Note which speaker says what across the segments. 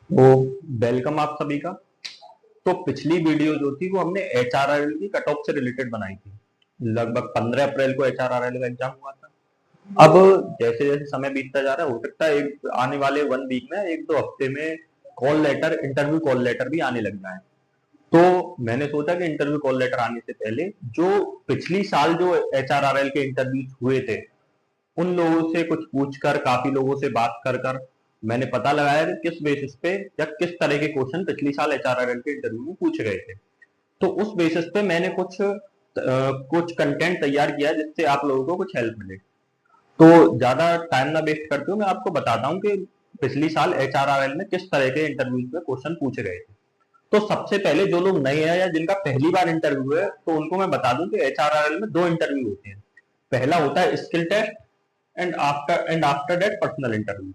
Speaker 1: तो वेलकम आप सभी का। तो पिछली वीडियो जो थी वो हमने एचआरआरएल की कट ऑफ से रिलेटेड बनाई थी। लगभग 15 अप्रैल को एचआरआरएल का एग्जाम हुआ था। अब जैसे जैसे समय बीतता जा रहा है, हो सकता है एक आने वाले 1 वीक में, 1-2 हफ्ते में call letter, interview call letter भी आने लग जाए। तो मैंने सोचा कि इंटरव्यू कॉल लेटर आने से पहले जो पिछली साल जो एचआरआरएल के इंटरव्यू हुए थे उन लोगों से कुछ पूछकर, काफी लोगों से बात कर कर मैंने पता लगाया कि किस बेसिस पे या किस तरह के क्वेश्चन पिछली साल एचआरआरएल के इंटरव्यू में पूछे गए थे। तो उस बेसिस पे मैंने कुछ कंटेंट तैयार किया जिससे आप लोगों को कुछ हेल्प मिले। तो ज्यादा टाइम ना वेस्ट करते हुए मैं आपको बताता हूँ कि पिछली साल एचआरआरएल में किस तरह के इंटरव्यूज में क्वेश्चन पूछे गए थे। तो सबसे पहले जो लोग नए हैं या जिनका पहली बार इंटरव्यू है, तो उनको मैं बता दूं कि एचआरआरएल में 2 इंटरव्यू होते हैं। पहला होता है skill test and after that personal interview.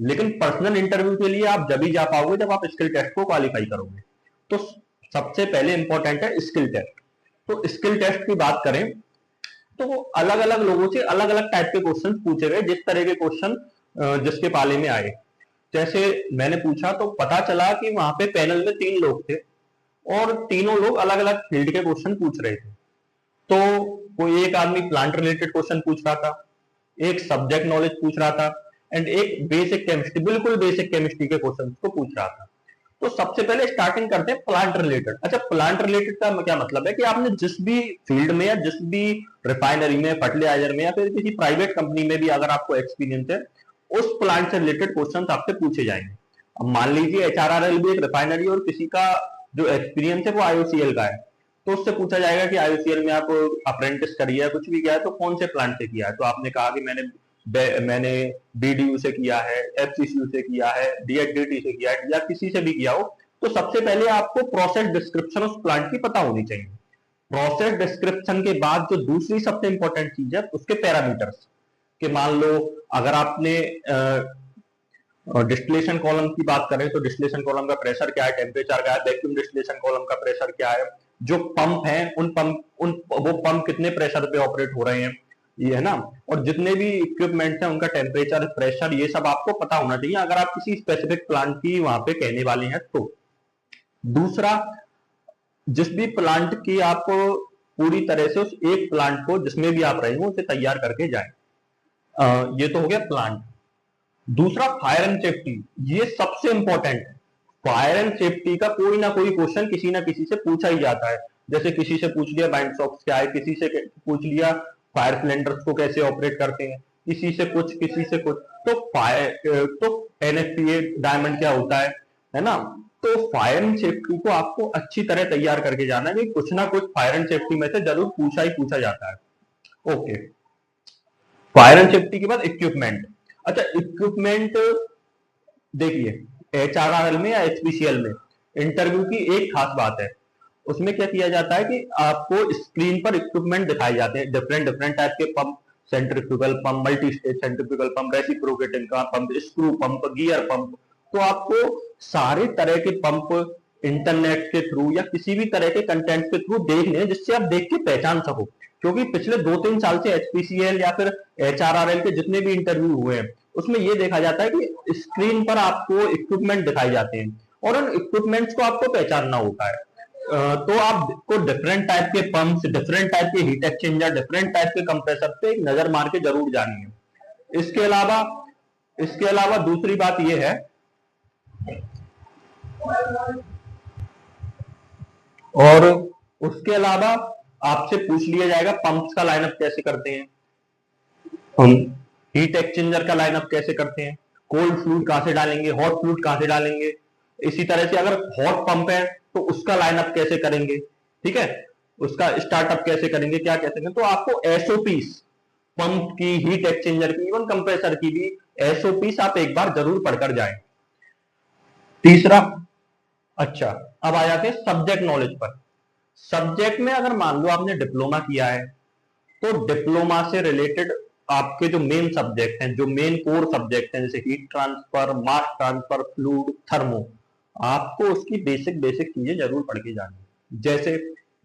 Speaker 1: लेकिन पर्सनल इंटरव्यू के लिए आप जब ही जा पाओगे जब आप स्किल टेस्ट को क्वालिफाई करोगे। तो सबसे पहले इंपॉर्टेंट है स्किल टेस्ट। तो स्किल टेस्ट की बात करें तो अलग अलग लोगों से अलग अलग टाइप के क्वेश्चन पूछे गए, जिस तरह के क्वेश्चन जिसके पाले में आए। जैसे मैंने पूछा तो पता चला कि वहां पे पैनल में 3 लोग थे और तीनों लोग अलग अलग फील्ड के क्वेश्चन पूछ रहे थे। तो कोई एक आदमी प्लांट रिलेटेड क्वेश्चन पूछ रहा था, एक सब्जेक्ट नॉलेज पूछ रहा था, एंड एक बेसिक केमिस्ट्री, बिल्कुल बेसिक केमिस्ट्री के क्वेश्चन को पूछ रहा था। तो सबसे पहले स्टार्टिंग करते हैं प्लांट रिलेटेड। अच्छा, प्लांट रिलेटेड का क्या मतलब है कि आपने जिस भी फील्ड में या जिस भी रिफाइनरी में, फर्टिलाइजर में या फिर किसी प्राइवेट कंपनी में भी अगर आपको एक्सपीरियंस है, उस प्लांट से रिलेटेड क्वेश्चन आपसे पूछे जाएंगे। अब मान लीजिए एचआरआरएल भी एक रिफाइनरी और किसी का जो एक्सपीरियंस है वो आईओसीएल का है, तो उससे पूछा जाएगा कि आईओसीएल में आप अप्रेंटिस करिए या कुछ भी किया है तो कौन से प्लांट से किया है। तो आपने कहा कि मैंने बीडीयू से किया है, एफसीसीयू से किया है, डीएचडीटी से किया है या किसी से भी किया हो। तो सबसे पहले आपको प्रोसेस डिस्क्रिप्शन उस प्लांट की पता होनी चाहिए। प्रोसेस डिस्क्रिप्शन के बाद जो दूसरी सबसे इंपॉर्टेंट चीज है उसके पैरामीटर्स। कि मान लो अगर आपने डिस्टिलेशन कॉलम की बात करें तो डिस्टिलेशन कॉलम का प्रेशर क्या है, टेम्परेचर क्या है, वैक्यूम डिस्टिलेशन कॉलम का प्रेशर क्या है, जो पंप है वो पंप कितने प्रेशर पे ऑपरेट हो रहे हैं, ये है ना। और जितने भी इक्विपमेंट हैं उनका टेम्परेचर, प्रेशर, ये सब आपको पता होना चाहिए अगर आप किसी स्पेसिफिक प्लांट की वहां पे कहने वाले हैं तो। दूसरा, जिस भी प्लांट की आप पूरी तरह से उस एक प्लांट को जिसमें भी आप रहे हो उसे तैयार करके जाए। ये तो हो गया प्लांट। दूसरा, फायर एंड सेफ्टी, ये सबसे इंपॉर्टेंट है। फायर एंड सेफ्टी का कोई ना कोई क्वेश्चन किसी ना किसी से पूछा ही जाता है। जैसे किसी से पूछ लिया बाइंड सॉक्स क्या है, किसी से पूछ लिया फायर सिलेंडर्स को कैसे ऑपरेट करते हैं, किसी से कुछ किसी से कुछ। तो फायर तो एनएफपीए डायमंड क्या होता है ना। तो फायर एंड सेफ्टी को आपको अच्छी तरह तैयार करके जाना है कि कुछ ना कुछ फायर एंड सेफ्टी में से जरूर पूछा ही पूछा जाता है। ओके, फायर एंड सेफ्टी के बाद इक्विपमेंट। अच्छा, इक्विपमेंट देखिए एचआरआरएल में या एचपीसीएल में इंटरव्यू की एक खास बात है। उसमें क्या किया जाता है कि आपको स्क्रीन पर इक्विपमेंट दिखाए जाते हैं, डिफरेंट डिफरेंट टाइप के pump, centrifugal pump, multi stage centrifugal pump, reciprocating का pump, screw pump, gear pump. तो आपको सारे तरह के पंप इंटरनेट के थ्रू या किसी भी तरह के कंटेंट के थ्रू देख लें जिससे आप देख के पहचान सको। क्योंकि पिछले 2-3 साल से एचपीसीएल या फिर एचआरआरएल के जितने भी इंटरव्यू हुए हैं उसमें ये देखा जाता है कि स्क्रीन पर आपको इक्विपमेंट दिखाए जाते हैं और उन इक्विपमेंट्स को आपको पहचानना होता है। तो आपको डिफरेंट टाइप के पंप्स, डिफरेंट टाइप के हीट एक्सचेंजर, डिफरेंट टाइप के कंप्रेसर पे एक नजर मार के जरूर जानी है। इसके अलावा दूसरी बात यह है, और उसके अलावा आपसे पूछ लिया जाएगा पंप्स का लाइनअप कैसे करते हैं हम, हीट एक्सचेंजर का लाइनअप कैसे करते हैं, कोल्ड फ्लूइड कहां से डालेंगे, हॉट फ्लूइड कहां से डालेंगे। इसी तरह से अगर हॉट पंप है तो उसका लाइनअप कैसे करेंगे, ठीक है, उसका स्टार्टअप कैसे करेंगे, क्या कैसे करेंगे। तो आपको एसओपीस, पंप की, हीट एक्सचेंजर की, इवन कंप्रेसर की भी एसओपीस आप एक बार जरूर पढ़कर जाएं। तीसरा, अच्छा, अब आ जाते हैं सब्जेक्ट नॉलेज पर। सब्जेक्ट में अगर मान लो आपने डिप्लोमा किया है तो डिप्लोमा से रिलेटेड आपके जो मेन सब्जेक्ट हैं, जो मेन कोर सब्जेक्ट हैं, जैसे heat transfer, mass transfer, fluid, thermo, आपको उसकी बेसिक बेसिक चीजें जरूर पढ़ के जानी। जैसे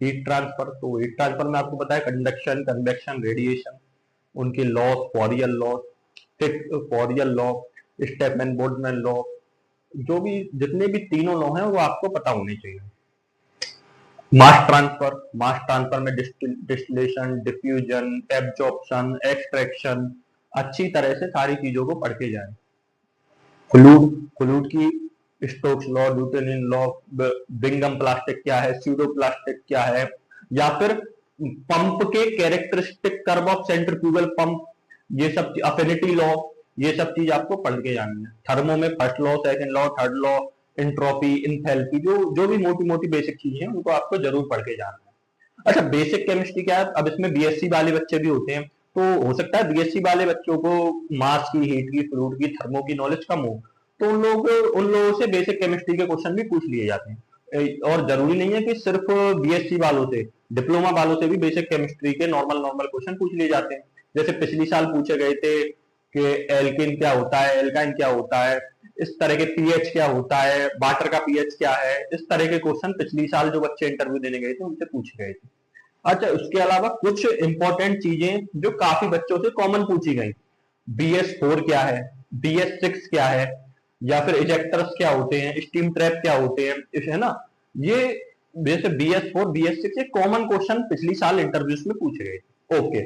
Speaker 1: हीट ट्रांसफर, तो हीट ट्रांसफर में आपको पता है कंडक्शन, कन्वेक्शन, रेडिएशन, उनके loss, Fourier law, Fick's Fourier law, Stefan Boltzmann law, जो भी जितने भी तीनों लॉ हैं वो आपको पता होने चाहिए। मास ट्रांसफर में डिस्टिलेशन, डिफ्यूजन, एब्जॉर्प्शन, एक्सट्रैक्शन, अच्छी तरह से सारी चीजों को पढ़ के जाए। फ्लूड फ्लूड की Stokes law, Newton law, Bingham plastic क्या है, स्यूडो प्लास्टिक क्या है, या फिर पंप के characteristic curve of centrifugal pump, ये सब अफिनिटी लॉ, ये सब चीज आपको पढ़ के जानी है। थर्मो में first law, second law, third law, entropy, enthalpy, जो जो भी मोटी मोटी बेसिक चीजें हैं उनको आपको जरूर पढ़ के जाना है। अच्छा, बेसिक केमिस्ट्री क्या है, अब इसमें बीएससी वाले बच्चे भी होते हैं, तो हो सकता है बीएससी वाले बच्चों को मास की, हीट की, फ्लूइड की, थर्मो की नॉलेज कम हो, तो उन लोगों से बेसिक केमिस्ट्री के क्वेश्चन भी पूछ लिए जाते हैं। और जरूरी नहीं है कि सिर्फ बीएससी वालों से, डिप्लोमा वालों से भी बेसिक केमिस्ट्री के नॉर्मल नॉर्मल क्वेश्चन पूछ लिए जाते हैं। जैसे पिछली साल पूछे गए थे कि एल्किन क्या होता है, एल्काइन क्या होता है, इस तरह के पीएच क्या होता है, वाटर का पीएच क्या है, इस तरह के क्वेश्चन पिछली साल जो बच्चे इंटरव्यू देने गए थे उनसे पूछे गए थे। अच्छा, उसके अलावा कुछ इंपॉर्टेंट चीजें जो काफी बच्चों से कॉमन पूछी गई, BS4 क्या है, BS6 क्या है, या फिर इजेक्टर्स क्या होते हैं, स्टीम ट्रैप क्या होते हैं, है ना, ये जैसे BS4 BS6 ये कॉमन क्वेश्चन पिछली साल इंटरव्यूज में पूछे गए थे। ओके,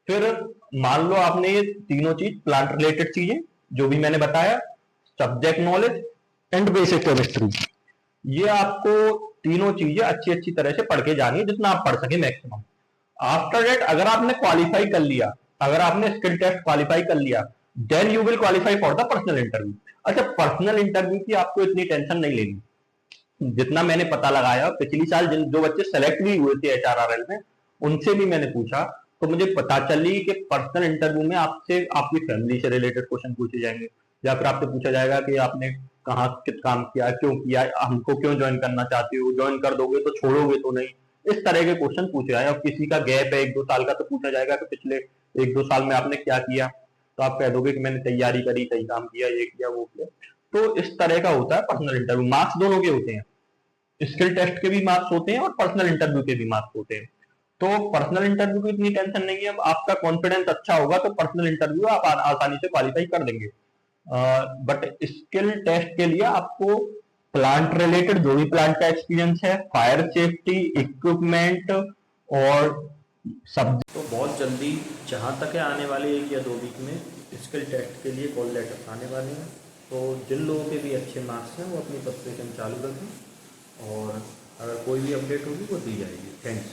Speaker 1: फिर मान लो आपने ये तीनों चीज, प्लांट रिलेटेड चीजें जो भी मैंने बताया, subject knowledge and basic chemistry, ये आपको तीनों चीजें अच्छी अच्छी तरह से पढ़ के जानी है, जितना आप पढ़ सके मैक्सिमम। आफ्टर दैट अगर आपने क्वालिफाई कर लिया, अगर आपने स्किल टेस्ट क्वालिफाई कर लिया, then you will qualify for the personal interview. अच्छा, पर्सनल इंटरव्यू की आपको इतनी टेंशन नहीं लेनी। जितना मैंने पता लगाया, पिछली साल जिन जो बच्चे सेलेक्ट भी हुए थे HRRL में, उनसे भी मैंने पूछा, तो मुझे पता चली कि पर्सनल इंटरव्यू में आपसे आपकी फैमिली से रिलेटेड क्वेश्चन पूछे जाएंगे, या फिर आपसे पूछा जाएगा कि आपने कहाँ किस काम किया, क्यों किया, हमको क्यों ज्वाइन करना चाहते हो, ज्वाइन कर दोगे तो छोड़ोगे तो नहीं, इस तरह के क्वेश्चन पूछे जाए। और किसी का गैप है 1-2 साल का, तो पूछा जाएगा कि पिछले 1-2 साल में आपने क्या किया, तो आप कह दोगे कि मैंने तैयारी करी, कई काम किया, ये किया, वो किया। तो इस तरह का होता है पर्सनल इंटरव्यू। मार्क्स दोनों के होते हैं, स्किल टेस्ट के भी मार्क्स होते हैं और पर्सनल इंटरव्यू के भी मार्क्स होते हैं। तो पर्सनल इंटरव्यू की इतनी टेंशन नहीं है, आपका कॉन्फिडेंस अच्छा होगा तो पर्सनल इंटरव्यू आप आसानी से क्वालिफाई कर देंगे। बट स्किल टेस्ट के लिए आपको प्लांट रिलेटेड जो भी प्लांट का एक्सपीरियंस है, फायर सेफ्टी, इक्विपमेंट और सब, तो बहुत जल्दी जहाँ तक है आने वाले 1 या 2 वीक में स्किल टेस्ट के लिए कॉल लेटर आने वाले हैं। तो जिन लोगों के भी अच्छे मार्क्स हैं वो अपनी प्रिपरेशन चालू रखें, और अगर कोई भी अपडेट होगी वो दी जाएगी। थैंक्स।